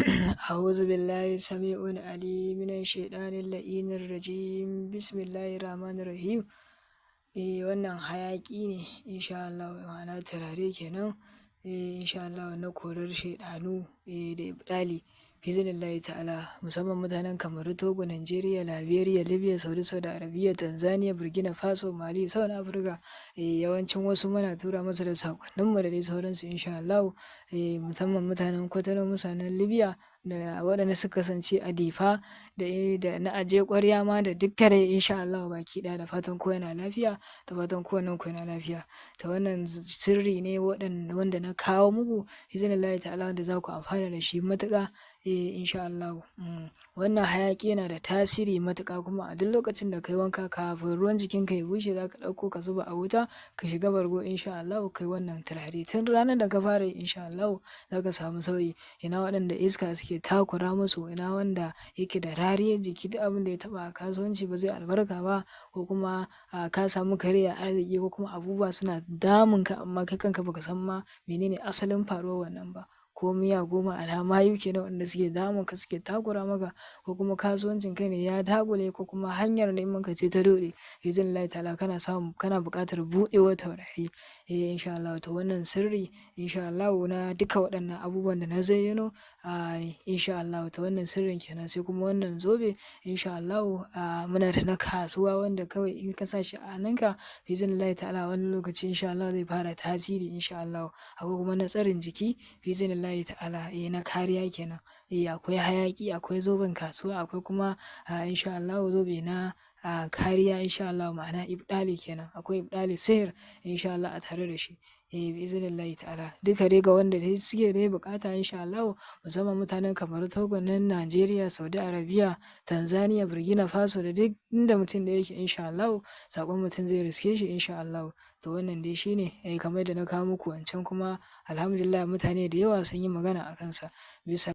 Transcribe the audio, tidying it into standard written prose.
أعوذ بالله السميع العليم من الشيطان اللعين الرجيم بسم الله الرحمن الرحيم. Wannan hayaƙi ne insha Allah, ma'ana turare kenan. Insha Allah na korar shaiɗanu da ibɗali biznillahi ta'ala, musamman mutanen Kamaru, Togo, Najeriya, Liberia, Libya, Saudi Arabia, Tanzania, Burkina Faso, Mali, South Africa. Yawancin wasu muna tura masa da saƙonninmu da dai sauransu insha Allah. Musamman mutanen Kwatano, mutanen Libya da waɗanda suka kasance a Difa da na aje ƙwarya ma da dukka dai insha Allah baki ɗaya, da fatan kowa yana lafiya, da fatan kowannen ku yana lafiya. Ta wannan sirri ne wanda na kawo muku biznillahi ta'ala, wanda za ku amfana da shi matuƙa insha Allah. Wannan hayaƙi yana da tasiri matuƙa, kuma a duk lokacin da kai wanka kafin ruwan jikinka ya bushe za ka ɗauko ka zuba a wuta ka shiga bargo insha Allah kai wannan turare. Tun ranar da ka fara insha Allah za ka samu sauyi. Ina waɗanda iska suke takura musu, ina wanda yake da rariyar jiki, duk abin da ya taɓa kasuwanci ba zai albarka ba, ko kuma ka samu karya arziki, ko kuma abubuwa suna damun ka amma kai kanka baka san ma menene asalin faruwar wannan ba, ko miyagu ma'ana mayu kenan wanda suke damun ka, suke takura maka, ko kuma kasuwancin kai ne ya dagule, ko kuma hanyar neman ka ce ta dole biznillahi ta'ala, kana buƙatar buɗewar taurari insha Allah. To wannan sirri insha Allah na duka waɗannan abubuwan da na zayyano insha Allah. To wannan sirrin kenan. Sai kuma wannan zobe insha Allah muna da na kasuwa wanda kawai in ka sa shi a hannunka biznillahi ta'ala wani lokaci insha Allah zai fara tasiri insha Allah. Akwai kuma na tsarin jiki biznillahi ta'ala, na kariya kenan. Akwai hayaƙi, akwai zoben kasuwa, akwai kuma insha Allah zobe na kariya insha Allah, ma'ana ibɗali kenan. Akwai ibɗali sihir insha Allah a tare da shi biznillahi ta'ala. Duka dai ga wanda dai suke dai buƙata insha Allah, musamman mutanen Kamaru, Togo, Najeriya, Saudi Arabia, Tanzania, Burkina Faso, da duk inda mutum da yake insha Allah saƙon mutum zai riske shi insha Allah. To wannan dai shine kamar da na kawo muku wancan, kuma alhamdulillah mutane da yawa sun yi magana a kansa bisa